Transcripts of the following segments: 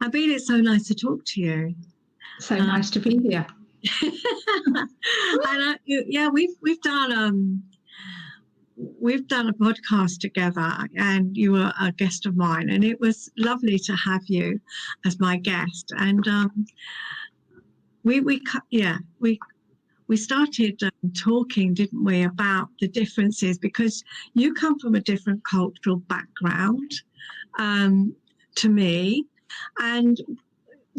Abid, it's so nice to talk to you. So nice to be here. And yeah, we've done a podcast together, and you were a guest of mine, and it was lovely to have you as my guest. And we started talking, didn't we, about the differences, because you come from a different cultural background to me, and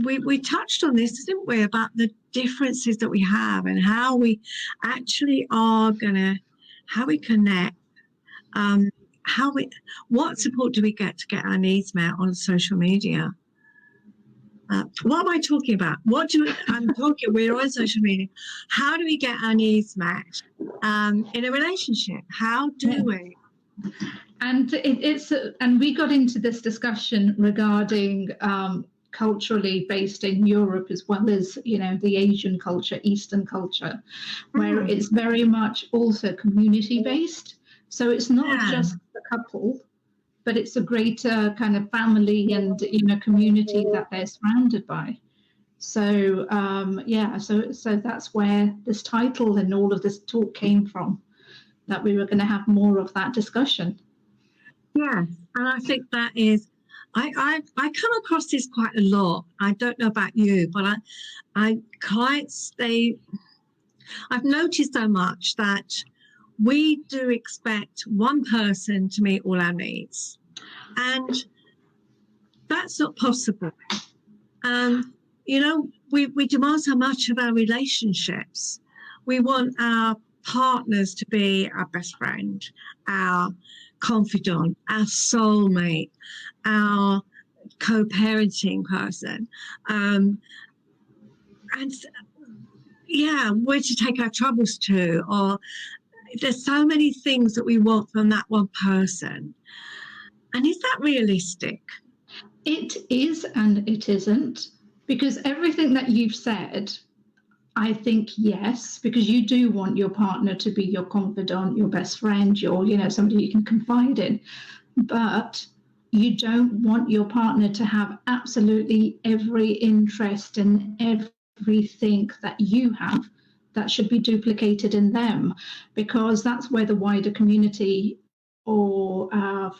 we touched on this, didn't we, about the differences that we have and how we actually how we connect, what support do we get to get our needs met on social media? What am I talking about? We're on social media. How do we get our needs met in a relationship? How do we? And and we got into this discussion regarding culturally based in Europe, as well as, the Asian culture, Eastern culture, where it's very much also community based. So it's not just the couple, but it's a greater kind of family and community that they're surrounded by. So so that's where this title and all of this talk came from, that we were going to have more of that discussion. Yes, and I think that is, I come across this quite a lot. I don't know about you, but I've noticed so much that we do expect one person to meet all our needs, and that's not possible. We demand so much of our relationships. We want our partners to be our best friend, our confidant, our soulmate, our co-parenting person, where to take our troubles to, or there's so many things that we want from that one person. And is that realistic? It is and it isn't, because everything that you've said, I think yes, because you do want your partner to be your confidant, your best friend, your, somebody you can confide in. But you don't want your partner to have absolutely every interest and everything that you have that should be duplicated in them, because that's where the wider community or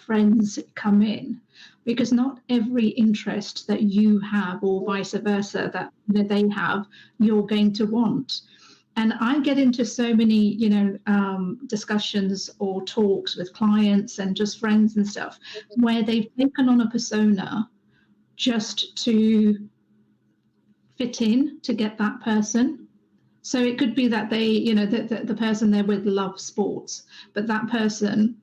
friends come in, because not every interest that you have, or vice versa, that they have, you're going to want. And I get into so many, discussions or talks with clients and just friends and stuff, where they've taken on a persona just to fit in, to get that person. So it could be that they, the person they're with loves sports, but that person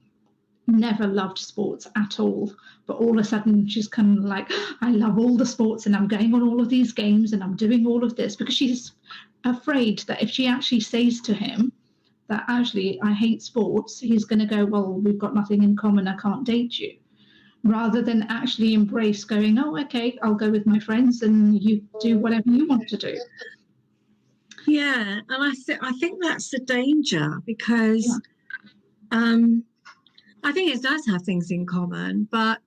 never loved sports at all. But all of a sudden she's kind of like, I love all the sports and I'm going on all of these games and I'm doing all of this, because she's afraid that if she actually says to him that actually I hate sports, he's going to go, well, we've got nothing in common, I can't date you, rather than actually embrace going, oh, okay, I'll go with my friends and you do whatever you want to do. Yeah, and I think that's the danger, because I think it does have things in common, but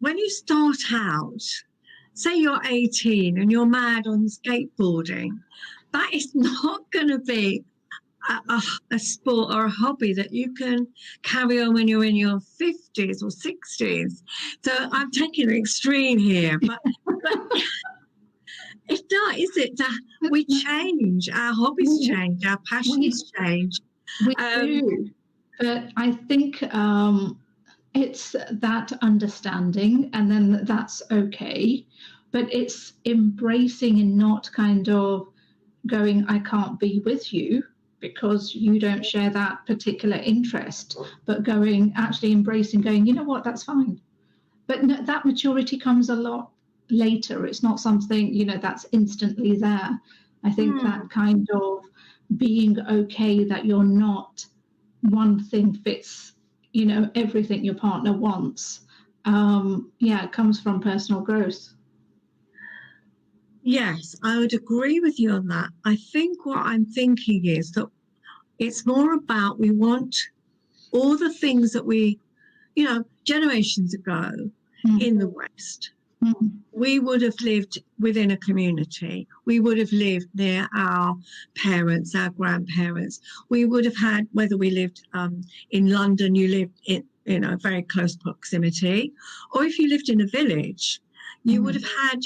when you start out, say you're 18 and you're mad on skateboarding, that is not going to be a sport or a hobby that you can carry on when you're in your 50s or 60s. So I'm taking the extreme here, but it's not, is it? We change, our hobbies change, our passions change. We do. But I think it's that understanding, and then that's okay. But it's embracing and not kind of going, I can't be with you because you don't share that particular interest, but actually embracing, going, you know what, that's fine. But no, that maturity comes a lot later. It's not something, that's instantly there. I think that kind of being okay that you're not one thing fits, everything your partner wants. It comes from personal growth. Yes, I would agree with you on that. I think what I'm thinking is that it's more about, we want all the things that we, generations ago in the West, we would have lived within a community. We would have lived near our parents, our grandparents. We would have had, whether we lived in London, you lived in a very close proximity, or if you lived in a village, you would have had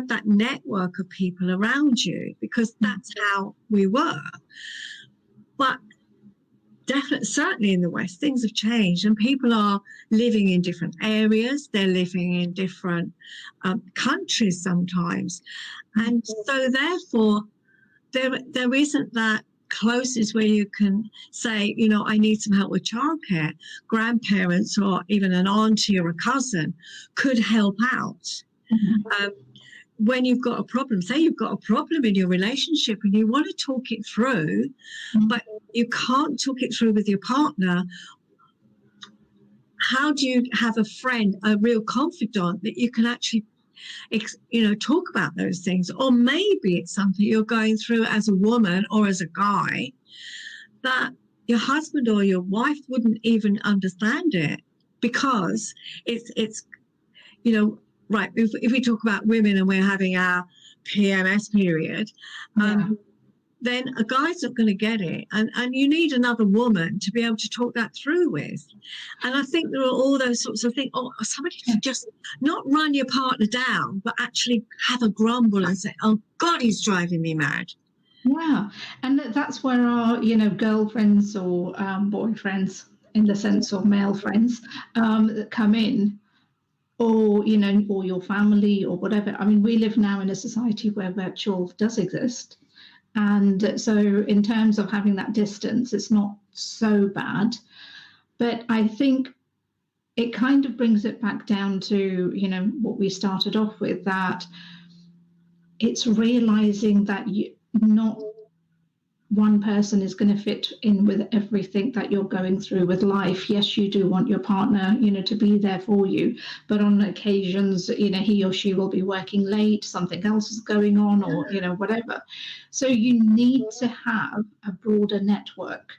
that network of people around you, because that's how we were. But definitely, certainly in the West, things have changed, and people are living in different areas. They're living in different countries sometimes, and so therefore, there isn't that closeness where you can say, I need some help with childcare. Grandparents or even an auntie or a cousin could help out. When you've got a problem, say you've got a problem in your relationship and you want to talk it through, but you can't talk it through with your partner, how do you have a friend, a real confidant that you can actually talk about those things? Or maybe it's something you're going through as a woman or as a guy that your husband or your wife wouldn't even understand it, because it's right, if we talk about women and we're having our PMS period, then a guy's not going to get it. And you need another woman to be able to talk that through with. And I think there are all those sorts of things. Oh, somebody to just not run your partner down, but actually have a grumble and say, oh, God, he's driving me mad. Yeah. And that's where our, girlfriends or boyfriends, in the sense of male friends, that come in, or or your family or whatever. I mean, we live now in a society where virtual does exist, and so in terms of having that distance, it's not so bad. But I think it kind of brings it back down to what we started off with, that it's realizing that not one person is going to fit in with everything that you're going through with life. Yes, you do want your partner, to be there for you, but on occasions, he or she will be working late, something else is going on, or, whatever. So you need to have a broader network.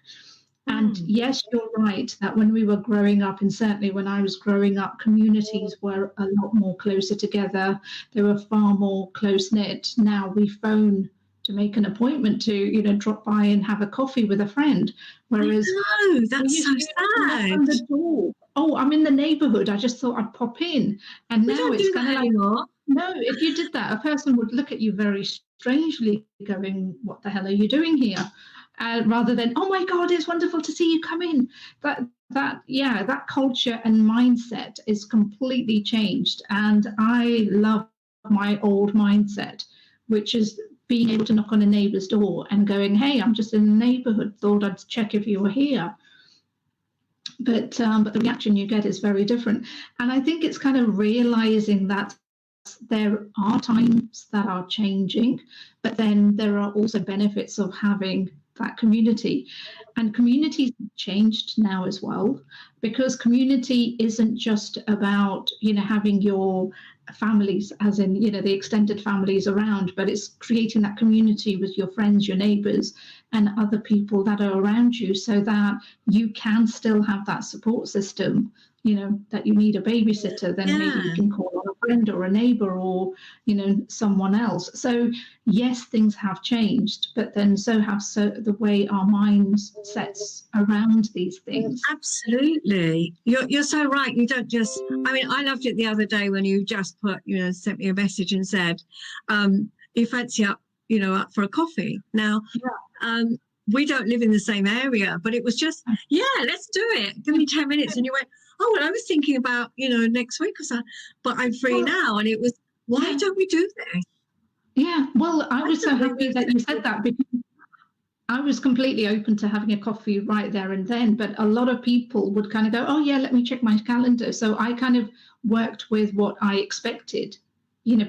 And yes, you're right that when we were growing up, and certainly when I was growing up, communities were a lot more closer together. They were far more close-knit. Now we phone to make an appointment to, drop by and have a coffee with a friend. Whereas, that's so sad. On the door. Oh, I'm in the neighbourhood. I just thought I'd pop in. And we now it's kind of like, no, if you did that, a person would look at you very strangely, going, what the hell are you doing here? Rather than, oh my God, it's wonderful to see you come in. That culture and mindset is completely changed. And I love my old mindset, which is being able to knock on a neighbour's door and going, hey, I'm just in the neighbourhood, thought I'd check if you were here. But the reaction you get is very different. And I think it's kind of realising that there are times that are changing, but then there are also benefits of having that community. And communities have changed now as well, because community isn't just about, having your families, as in, the extended families around, but it's creating that community with your friends, your neighbours, and other people that are around you, so that you can still have that support system. That you need a babysitter, then maybe you can call on a friend or a neighbour or, someone else. So yes, things have changed, but then so have the way our minds sets around these things. Absolutely. You're so right. You don't just, I loved it the other day when you just sent me a message and said, you fancy up for a coffee. Now, we don't live in the same area, but it was just, let's do it. Give me 10 minutes. And you went, oh, well, I was thinking about, next week or so, but I'm free now. And it was, why don't we do this? Yeah, well, I was so happy that you said that, because I was completely open to having a coffee right there and then, but a lot of people would kind of go, oh, yeah, let me check my calendar. So I kind of worked with what I expected,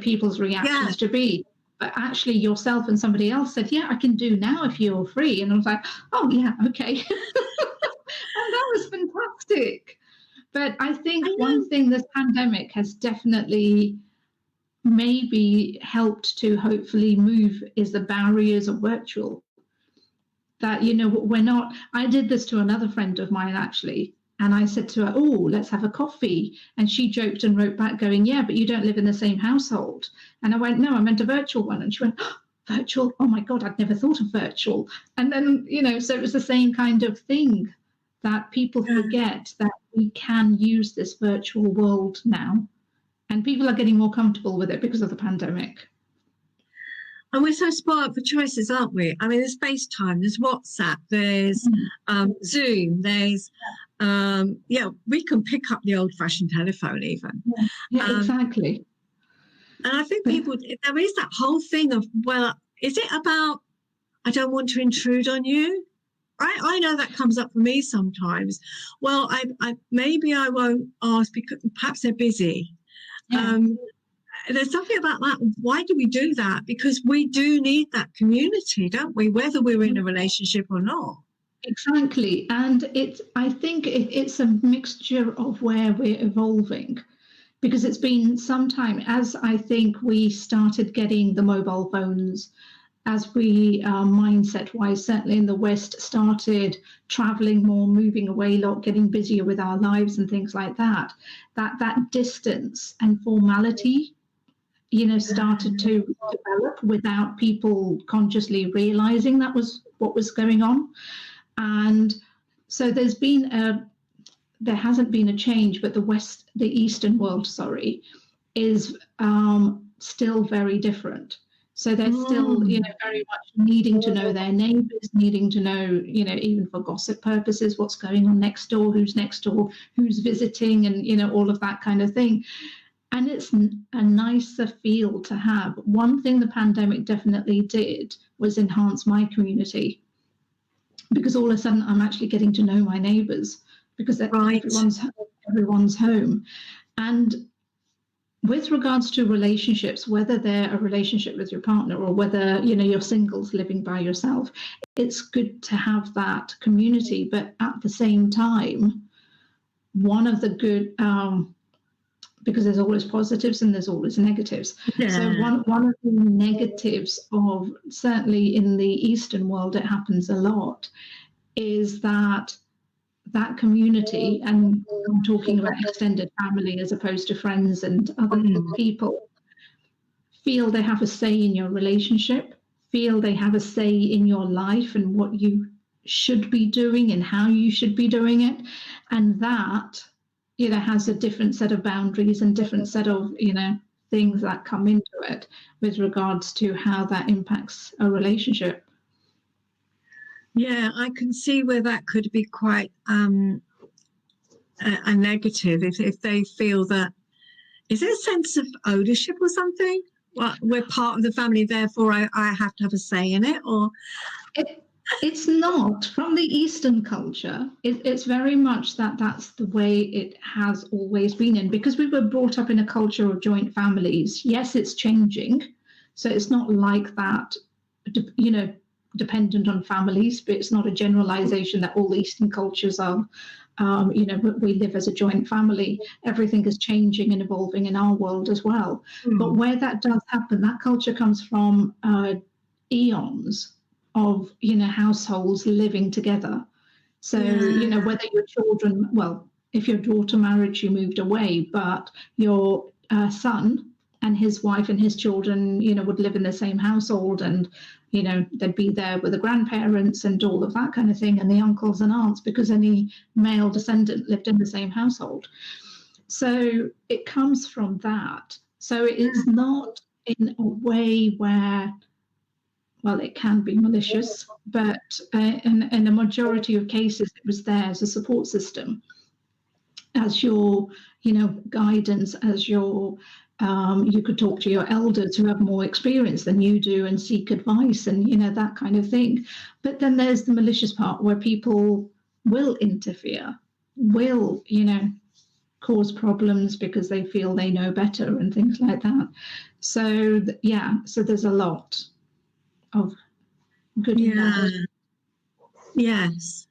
people's reactions to be. But actually yourself and somebody else said, yeah, I can do now if you're free. And I was like, oh, yeah, okay. And that was fantastic. But I think one thing this pandemic has definitely maybe helped to hopefully move is the barriers of virtual. That, we're not, I did this to another friend of mine, actually. And I said to her, oh, let's have a coffee. And she joked and wrote back going, yeah, but you don't live in the same household. And I went, no, I meant a virtual one. And she went, oh, virtual? Oh my God, I'd never thought of virtual. And then, so it was the same kind of thing, that people forget that we can use this virtual world now. And people are getting more comfortable with it because of the pandemic. And we're so spoiled for choices, aren't we? I mean, there's FaceTime, there's WhatsApp, there's Zoom, there's, we can pick up the old-fashioned telephone even. Yeah, exactly. And I think people, there is that whole thing of, well, is it about, I don't want to intrude on you? I know that comes up for me sometimes. Well, I maybe I won't ask because perhaps they're busy. Yeah. There's something about that. Why do we do that? Because we do need that community, don't we? Whether we're in a relationship or not. Exactly. And I think it's a mixture of where we're evolving, because it's been some time as I think we started getting the mobile phones, as we mindset wise, certainly in the West, started traveling more, moving away a lot, getting busier with our lives and things like that, that distance and formality started to develop without people consciously realizing that was what was going on. And so there hasn't been a change, but the Eastern world, is still very different. So they're still, very much needing to know their neighbors, needing to know, even for gossip purposes, what's going on next door, who's visiting, and, all of that kind of thing. And it's a nicer feel to have. One thing the pandemic definitely did was enhance my community, because all of a sudden I'm actually getting to know my neighbours, because everyone's home. And with regards to relationships, whether they're a relationship with your partner or whether you're singles living by yourself, it's good to have that community. But at the same time, one of the good because there's always positives and there's always negatives. Yeah. So one of the negatives of, certainly in the Eastern world, it happens a lot, is that community, and I'm talking about extended family as opposed to friends and other people, feel they have a say in your relationship, feel they have a say in your life and what you should be doing and how you should be doing it. And that has a different set of boundaries and different set of, things that come into it with regards to how that impacts a relationship. Yeah, I can see where that could be quite a negative if they feel that, is there a sense of ownership or something? Well, we're part of the family, therefore I have to have a say in it, or... It's not. From the Eastern culture, it's very much that's the way it has always been in, because we were brought up in a culture of joint families. Yes, it's changing. So it's not like that, dependent on families, but it's not a generalization that all Eastern cultures are, we live as a joint family. Everything is changing and evolving in our world as well. But where that does happen, that culture comes from eons of households living together. So whether your children, well, if your daughter married, she moved away, but your son and his wife and his children would live in the same household, and they'd be there with the grandparents and all of that kind of thing, and the uncles and aunts, because any male descendant lived in the same household. So it comes from that. So it's not in a way where, well, it can be malicious, but in a majority of cases, it was there as a support system, as your, guidance, as your, you could talk to your elders who have more experience than you do and seek advice and, that kind of thing. But then there's the malicious part where people will interfere, will, cause problems because they feel they know better and things like that. So, so there's a lot of good in that. Yes.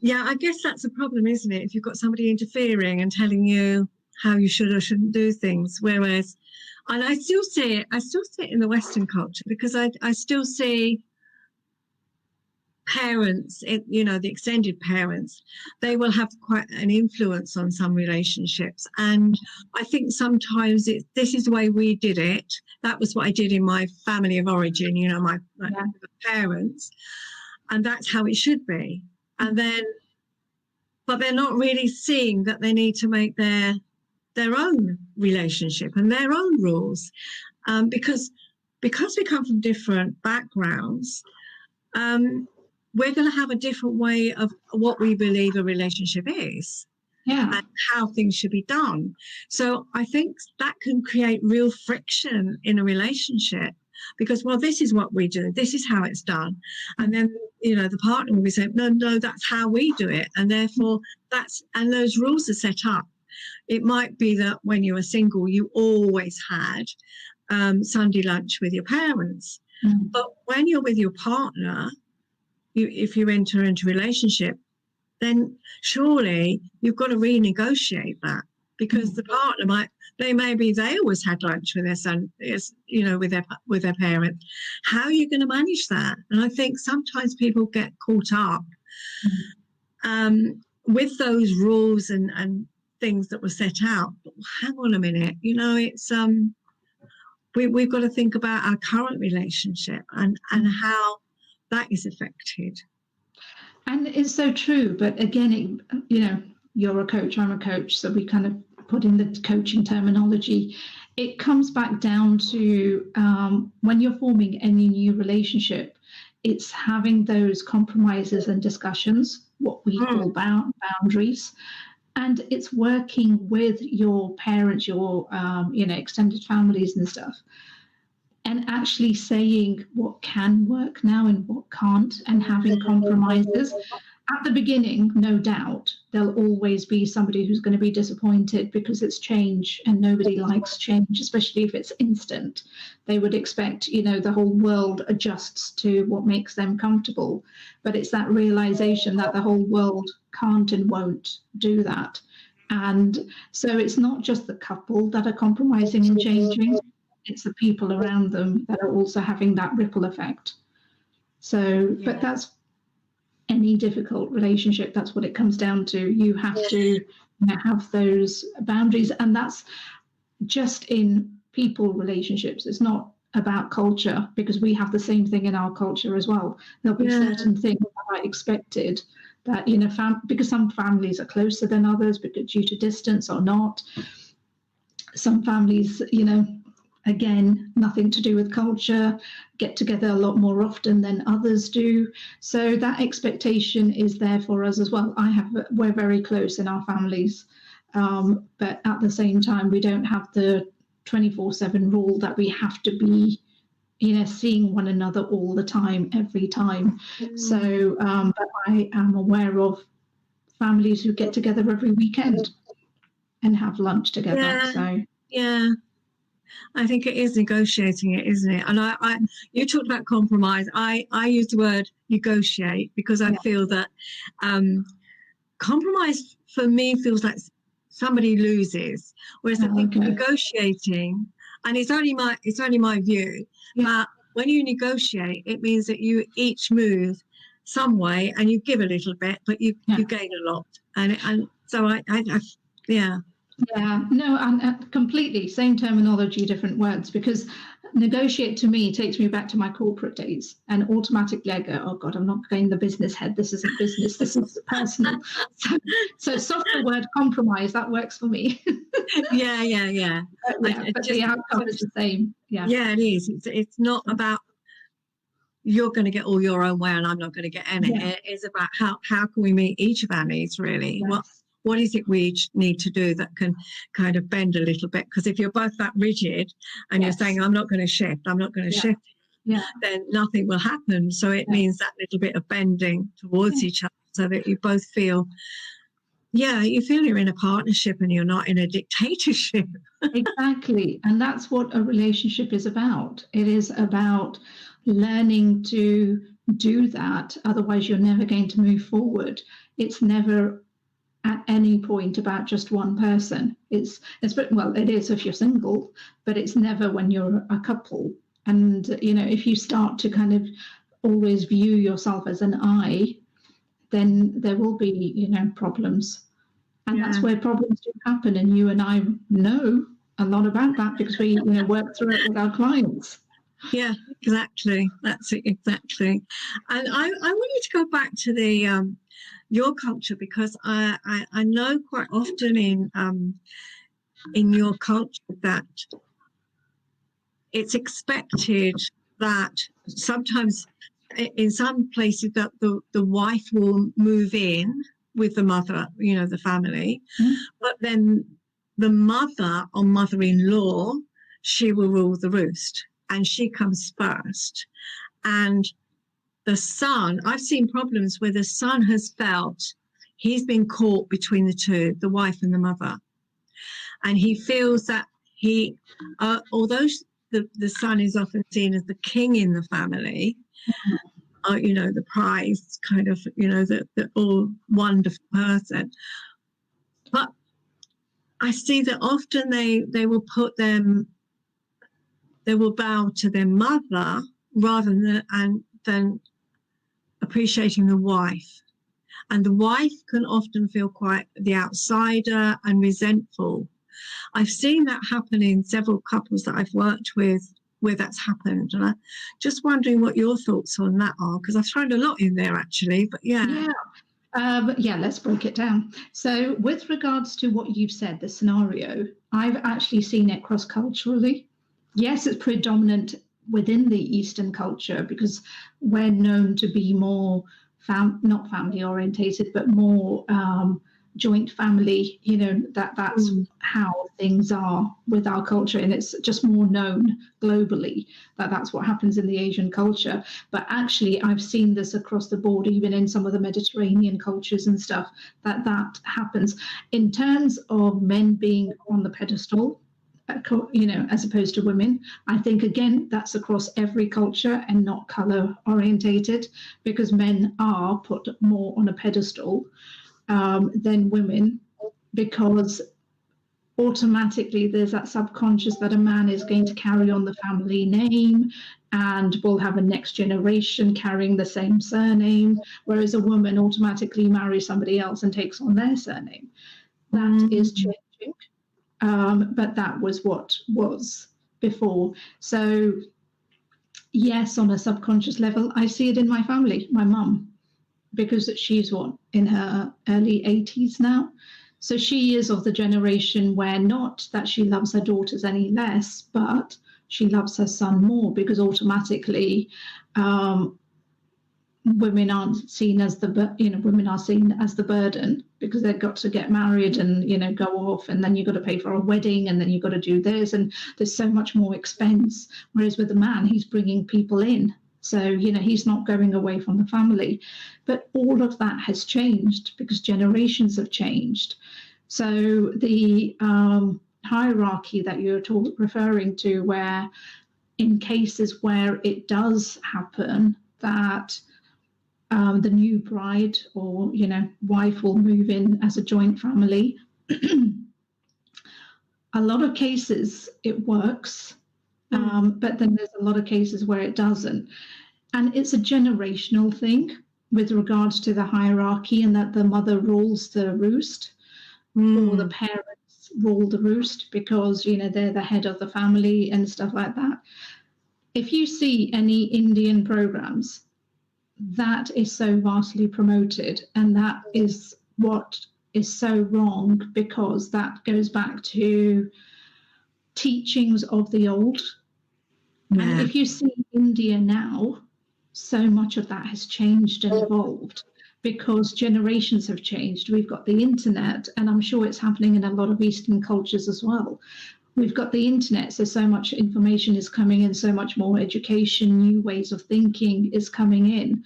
Yeah, I guess that's a problem, isn't it? If you've got somebody interfering and telling you how you should or shouldn't do things, whereas, and I still see it in the Western culture, because I still see parents, the extended parents, they will have quite an influence on some relationships. And I think sometimes this is the way we did it. That was what I did in my family of origin, my parents. And that's how it should be. And then, but they're not really seeing that they need to make their own relationship and their own rules. Because we come from different backgrounds, we're going to have a different way of what we believe a relationship is, and how things should be done. So I think that can create real friction in a relationship, because, well, this is what we do, this is how it's done. And then, the partner will be saying, no, that's how we do it. And therefore and those rules are set up. It might be that when you were single, you always had Sunday lunch with your parents. But when you're with your partner, if you enter into a relationship, then surely you've got to renegotiate that, because the partner they always had lunch with their son, with their parent. How are you going to manage that? And I think sometimes people get caught up with those rules and things that were set out. But hang on a minute, it's we've got to think about our current relationship and how that is affected. And it's so true. But again, you're a coach, I'm a coach, so we kind of put in the coaching terminology. It comes back down to when you're forming any new relationship, it's having those compromises and discussions, what we call boundaries. And it's working with your parents, your extended families and stuff, and actually saying what can work now and what can't, and having compromises. At the beginning, no doubt, there'll always be somebody who's going to be disappointed, because it's change and nobody likes change, especially if it's instant. They would expect, the whole world adjusts to what makes them comfortable. But it's that realization that the whole world can't and won't do that. And so it's not just the couple that are compromising and changing, it's the people around them that are also having that ripple effect. So, but that's any difficult relationship, that's what it comes down to. You have to have those boundaries, and that's just in people relationships. It's not about culture, because we have the same thing in our culture as well. There'll be certain things that are expected that, because some families are closer than others, because due to distance or not. Some families, again, nothing to do with culture, get together a lot more often than others do. So that expectation is there for us as well. We're very close in our families, but at the same time, we don't have the 24/7 rule that we have to be, seeing one another all the time, every time. So, but I am aware of families who get together every weekend and have lunch together. I think it is negotiating it, isn't it? And you talked about compromise. I use the word negotiate, because I feel that compromise for me feels like somebody loses, whereas I think negotiating, and it's only my view, but when you negotiate, it means that you each move some way and you give a little bit, but you gain a lot. And so I Yeah, no, and completely same terminology, different words, because negotiate to me takes me back to my corporate days, and automatically I go, oh God, I'm not going the business head. This isn't business, this is personal. So softer word compromise, that works for me. Yeah. But the outcome is the same. Yeah, it is. It's not about you're going to get all your own way and I'm not going to get any. It is about how can we meet each of our needs, really. Yes. What is it we each need to do that can kind of bend a little bit? Because if you're both that rigid and you're saying, I'm not going to shift, then nothing will happen. So it means that little bit of bending towards each other, so that you both feel, you feel you're in a partnership and you're not in a dictatorship. Exactly. And that's what a relationship is about. It is about learning to do that. Otherwise, you're never going to move forward. It's never at any point about just one person. It is if you're single, but it's never when you're a couple. And if you start to kind of always view yourself as an I, then there will be, problems. And that's where problems do happen. And you and I know a lot about that because we, work through it with our clients. Yeah, exactly. That's it, exactly. And I wanted to go back to the your culture, because I know quite often in your culture that it's expected that sometimes in some places that the wife will move in with the mother, the family, but then the mother or mother-in-law, she will rule the roost and she comes first. And the son, I've seen problems where the son has felt he's been caught between the two, the wife and the mother. And he feels that although the son is often seen as the king in the family, the prized kind of, the all wonderful person. But I see that often they will they will bow to their mother rather than appreciating the wife. And the wife can often feel quite the outsider and resentful. I've seen that happen in several couples that I've worked with where that's happened. And I'm just wondering what your thoughts on that are, because I've thrown a lot in there actually, but yeah. Let's break it down. So with regards to what you've said, the scenario, I've actually seen it cross-culturally. Yes, it's predominant within the Eastern culture because we're known to be more not family orientated, but more joint family, that's how things are with our culture. And it's just more known globally that that's what happens in the Asian culture. But actually, I've seen this across the board, even in some of the Mediterranean cultures and stuff, that happens. In terms of men being on the pedestal, as opposed to women, I think, again, that's across every culture and not color orientated, because men are put more on a pedestal than women, because automatically there's that subconscious that a man is going to carry on the family name and will have a next generation carrying the same surname, whereas a woman automatically marries somebody else and takes on their surname. That is changing. But that was what was before. So yes, on a subconscious level, I see it in my family, my mum, because she's in her early 80s now. So she is of the generation where not that she loves her daughters any less, but she loves her son more, because automatically women aren't seen as women are seen as the burden, because they've got to get married and go off, and then you've got to pay for a wedding, and then you've got to do this, and there's so much more expense. Whereas with the man, he's bringing people in, so he's not going away from the family. But all of that has changed because generations have changed. So the hierarchy that you're referring to, where in cases where it does happen that the new bride or wife will move in as a joint family, a lot of cases it works, but then there's a lot of cases where it doesn't. And it's a generational thing with regards to the hierarchy, and that the mother rules the roost or the parents rule the roost because they're the head of the family and stuff like that. If you see any Indian programs, that is so vastly promoted, and that is what is so wrong, because that goes back to teachings of the old. And if you see India now, so much of that has changed and evolved because generations have changed. We've got the internet, and I'm sure it's happening in a lot of Eastern cultures as well. We've got the internet, so much information is coming in, so much more education, new ways of thinking is coming in.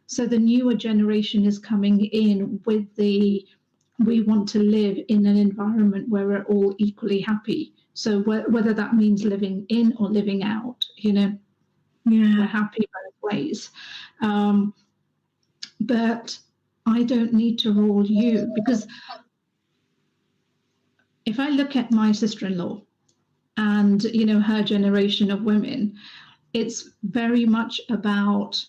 So the newer generation is coming in with we want to live in an environment where we're all equally happy. So whether that means living in or living out, we're happy both ways. But I don't need to rule you, because if I look at my sister-in-law and her generation of women, it's very much about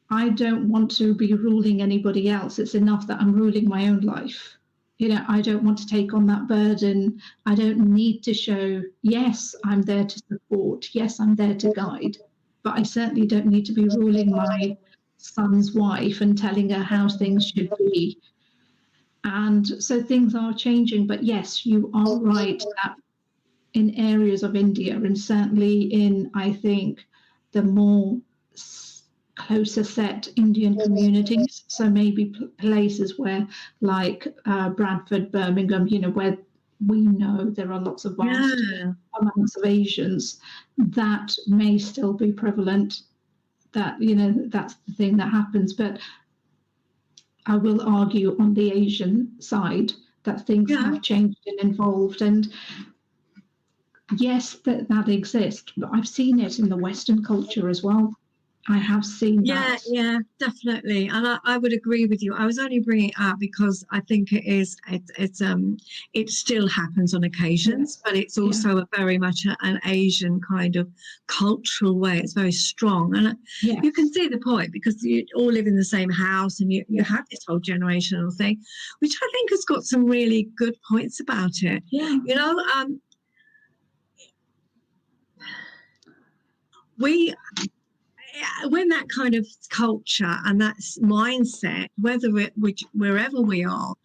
I don't want to be ruling anybody else. It's enough that I'm ruling my own life. I don't want to take on that burden. I don't need to show, yes, I'm there to support. Yes, I'm there to guide. But I certainly don't need to be ruling my son's wife and telling her how things should be. And so things are changing. But yes, you are right that in areas of India, and certainly in, I think, the more closer set Indian communities, so maybe places where like Bradford, Birmingham, where we know there are lots of vast amounts of Asians, that may still be prevalent, that that's the thing that happens. But I will argue on the Asian side that things have changed and evolved, and yes, that exists, but I've seen it in the Western culture as well. I have seen that. Yeah, definitely, and I would agree with you. I was only bringing it up because I think it still happens on occasions, but it's also a very much an Asian kind of cultural way. It's very strong, and you can see the point, because you all live in the same house, and you have this whole generational thing, which I think has got some really good points about it. When that kind of culture and that mindset, wherever we are,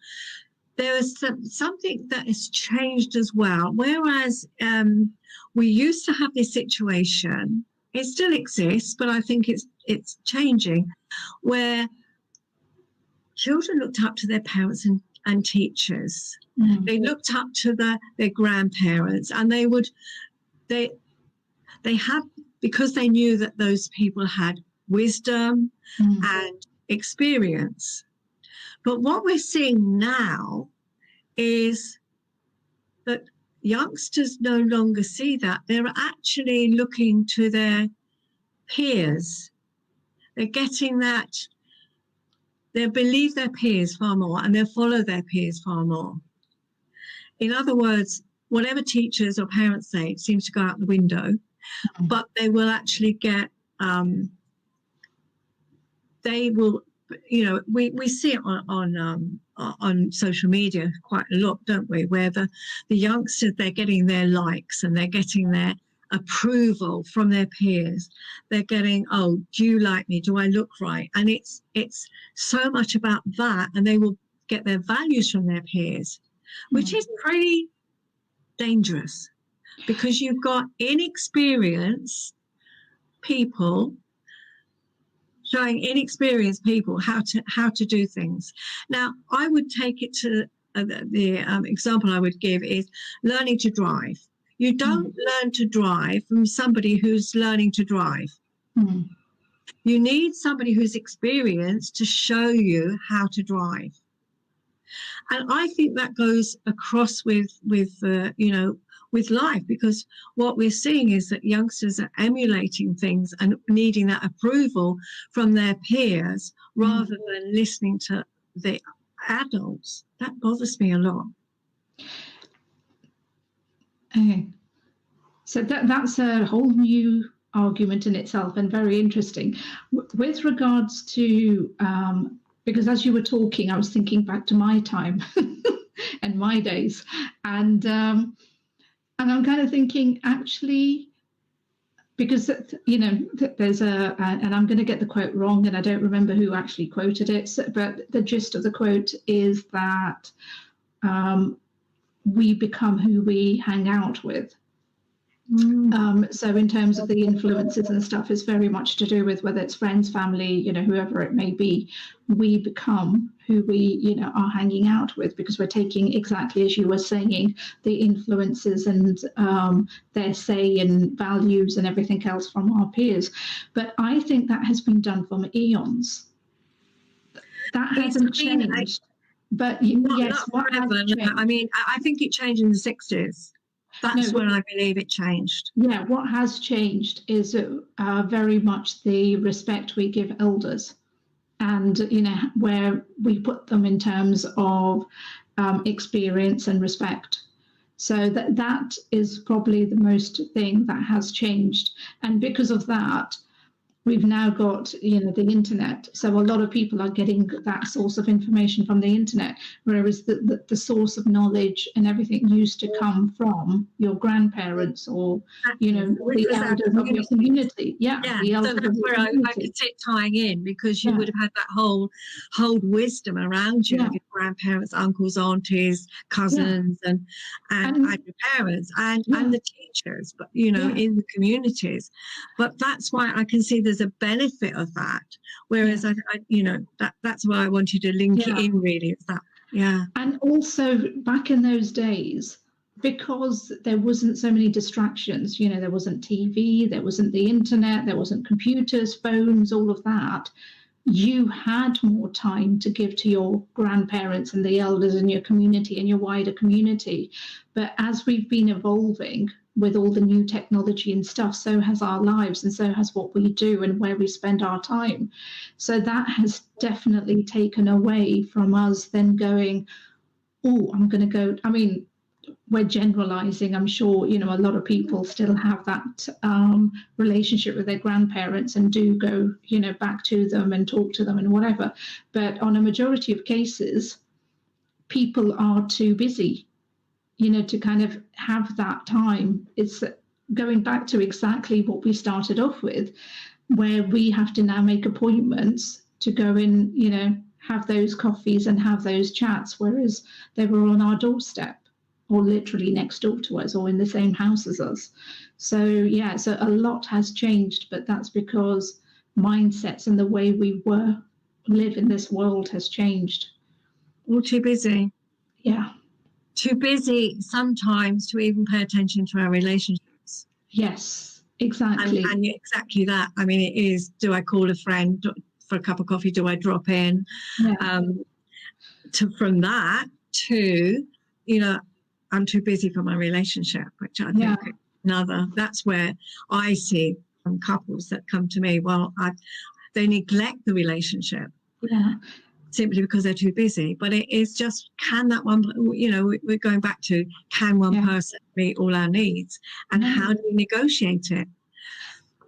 there is something that has changed as well. Whereas we used to have this situation, it still exists, but I think it's changing, where children looked up to their parents and teachers. They looked up to their grandparents, and they had, because they knew that those people had wisdom and experience. But what we're seeing now is that youngsters no longer see that. They're actually looking to their peers. They're getting that. They believe their peers far more, and they follow their peers far more. In other words, whatever teachers or parents say seems to go out the window. But they will actually get, they will, we see it on social media quite a lot, don't we? Where the youngsters, they're getting their likes and they're getting their approval from their peers. They're getting, oh, do you like me? Do I look right? And it's so much about that, and they will get their values from their peers, which is pretty dangerous. Because you've got inexperienced people showing inexperienced people how to do things. Now, I would take it to the example I would give is learning to drive. You don't learn to drive from somebody who's learning to drive. You need somebody who's experienced to show you how to drive. And I think that goes across with life, because what we're seeing is that youngsters are emulating things and needing that approval from their peers rather than listening to the adults. That bothers me a lot. Okay. So that's a whole new argument in itself, and very interesting. With regards to, because as you were talking, I was thinking back to my time and my days, and I'm kind of thinking, actually, because, there's and I'm going to get the quote wrong, and I don't remember who actually quoted it, but the gist of the quote is that we become who we hang out with. So in terms of the influences and stuff, it's very much to do with whether it's friends, family, whoever it may be. We become who we, are hanging out with, because we're taking, exactly as you were saying, the influences and their say and values and everything else from our peers. But I think that has been done for eons. That hasn't changed. But yes, what has changed? I mean, I think it changed in the 60s. That's when I believe it changed. Yeah, what has changed is very much the respect we give elders, and where we put them in terms of experience and respect. So that is probably the most thing that has changed, and because of that, We've now got, the internet. So a lot of people are getting that source of information from the internet, whereas the source of knowledge and everything used to come from your grandparents or, Which the was our elders of your community. Yeah, Yeah, the so elders of that's your where I community. could see it tying in, because you Yeah. would have had that whole wisdom around you, Yeah. of your grandparents, uncles, aunties, cousins, and your parents, and the teachers, but in the communities. But that's why I can see there's a benefit of that. Whereas that's why I want you to link it in. Really, is that And also back in those days, because there wasn't so many distractions, there wasn't TV, there wasn't the internet, there wasn't computers, phones, all of that. You had more time to give to your grandparents and the elders in your community and your wider community. But as we've been evolving with all the new technology and stuff, so has our lives, and so has what we do and where we spend our time. So that has definitely taken away from us then going, oh, I'm going to go. I mean, we're generalizing. I'm sure, a lot of people still have that relationship with their grandparents and do go, back to them and talk to them and whatever. But on a majority of cases, people are too busy, to kind of have that time. It's going back to exactly what we started off with, where we have to now make appointments to go in, have those coffees and have those chats, whereas they were on our doorstep or literally next door to us or in the same house as us. So so a lot has changed, but that's because mindsets and the way we live in this world has changed. All too busy. Yeah. Too busy sometimes to even pay attention to our relationships. Yes, exactly. And exactly that. I mean, it is, do I call a friend for a cup of coffee? Do I drop in? Yeah. From that to, I'm too busy for my relationship, which I think that's where I see from couples that come to me, they neglect the relationship. Yeah. Simply because they're too busy. But it is just, can that one, we're going back to, can one person meet all our needs? And how do we negotiate it?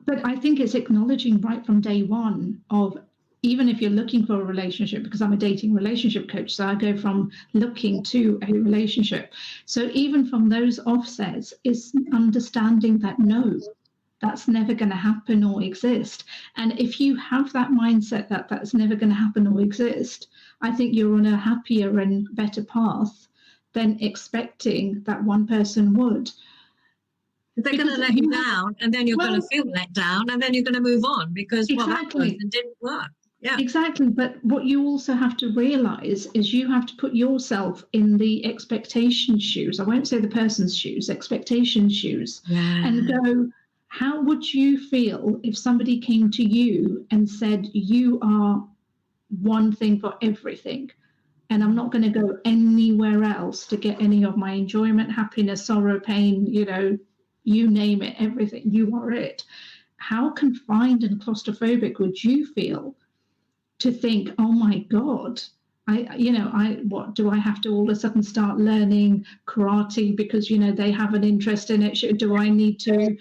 But I think it's acknowledging right from day one of, even if you're looking for a relationship, because I'm a dating relationship coach, so I go from looking to a relationship. So even from those offsets, is understanding that no, that's never going to happen or exist. And if you have that mindset that that's never going to happen or exist, I think you're on a happier and better path than expecting that one person would. They're going to let you down, and then you're going to feel let down, and then you're going to move on because that person didn't work. Yeah, exactly. But what you also have to realize is you have to put yourself in the expectation shoes. I won't say the person's shoes, expectation shoes, and go, how would you feel if somebody came to you and said, you are one thing for everything, and I'm not going to go anywhere else to get any of my enjoyment, happiness, sorrow, pain, you name it, everything, you are it. How confined and claustrophobic would you feel to think, oh my God, what do I have to all of a sudden start learning karate because, they have an interest in it? Do I need to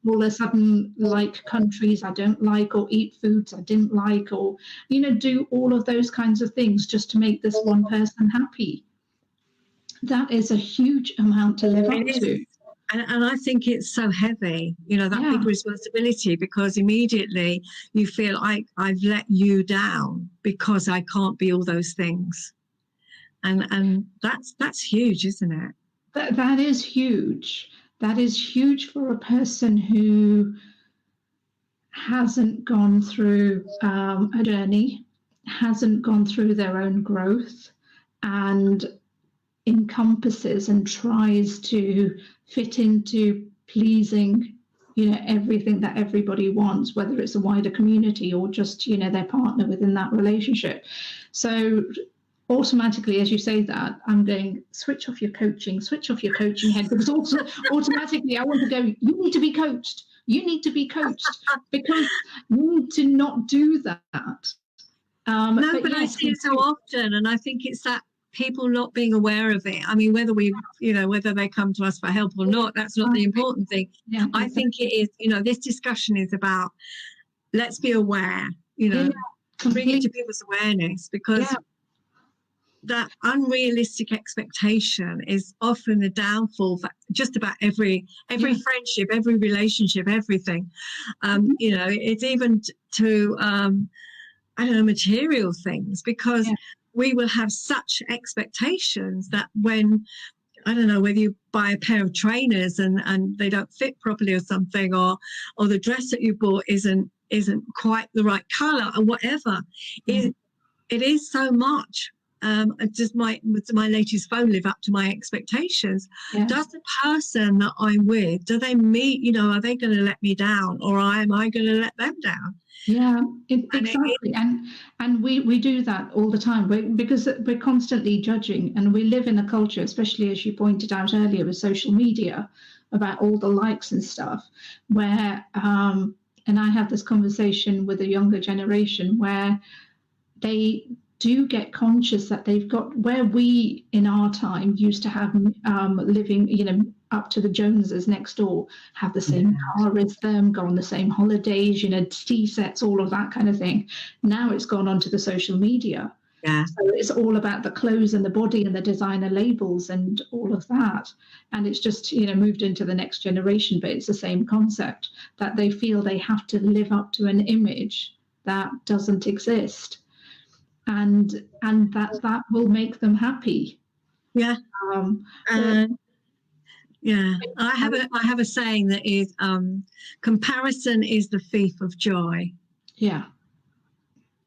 all of a sudden like countries I don't like or eat foods I didn't like or, do all of those kinds of things just to make this one person happy? That is a huge amount to live up to. And I think it's so heavy, that big responsibility, because immediately you feel I've let you down because I can't be all those things. And that's huge, isn't it? That is huge. That is huge for a person who hasn't gone through a journey, hasn't gone through their own growth, and encompasses and tries to fit into pleasing everything that everybody wants, whether it's a wider community or just their partner within that relationship. So automatically, as you say that, I'm going, switch off your coaching head, because also automatically I want to go, you need to be coached because you need to not do that. No, but I see it so often, and I think it's that people not being aware of it. I mean, whether they come to us for help or not, that's not the important thing. I think it is, this discussion is about let's be aware, you know, bring it to people's awareness, because that unrealistic expectation is often the downfall for just about every friendship, every relationship, everything. You know, it's even to I don't know, material things, because we will have such expectations that when, I don't know, whether you buy a pair of trainers and they don't fit properly or something, or the dress that you bought isn't quite the right colour or whatever, it is so much. Does my latest phone live up to my expectations? Does the person that I'm with, do they meet, you know, are they going to let me down, or am I going to let them down? Yeah, exactly. And we do that all the time, because we're constantly judging, and we live in a culture, especially as you pointed out earlier with social media, about all the likes and stuff, where and I have this conversation with a younger generation where they do get conscious that they've got, where we in our time used to have living, you know, up to the Joneses next door, have the same car as them, go on the same holidays, you know, tea sets, all of that kind of thing. Now it's gone onto the social media. So it's all about the clothes and the body and the designer labels and all of that. And it's just, you know, moved into the next generation, but it's the same concept, that they feel they have to live up to an image that doesn't exist. And that will make them happy. I have a saying that is, comparison is the thief of joy. Yeah,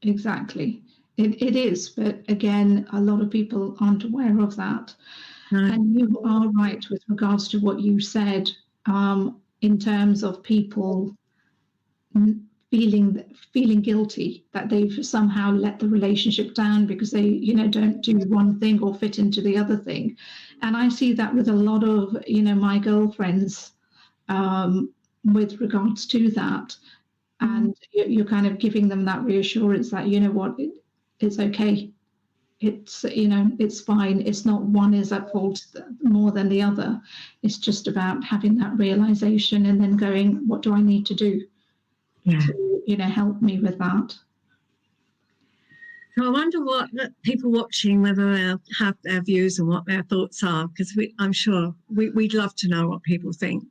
exactly. It is, but again, a lot of people aren't aware of that. And you are right with regards to what you said, in terms of people feeling guilty that they've somehow let the relationship down because they, you know, don't do one thing or fit into the other thing. And I see that with a lot of, you know, my girlfriends, with regards to that. And you're kind of giving them that reassurance that, you know what, it's okay. It's, you know, it's fine. It's not one is at fault more than the other. It's just about having that realization and then going, what do I need to do to, you know, help me with that? So I wonder what people watching, whether they'll have their views and what their thoughts are, because I'm sure we'd love to know what people think.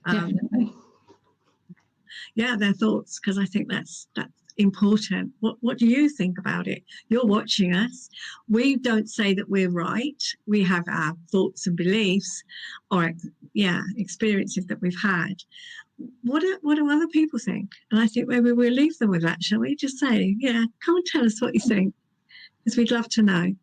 Definitely. Yeah, their thoughts, because I think that's important. What do you think about it? You're watching us. We don't say that we're right. We have our thoughts and beliefs, or experiences that we've had. What do other people think? And I think maybe we'll leave them with that, shall we? Just say, come and tell us what you think, because we'd love to know.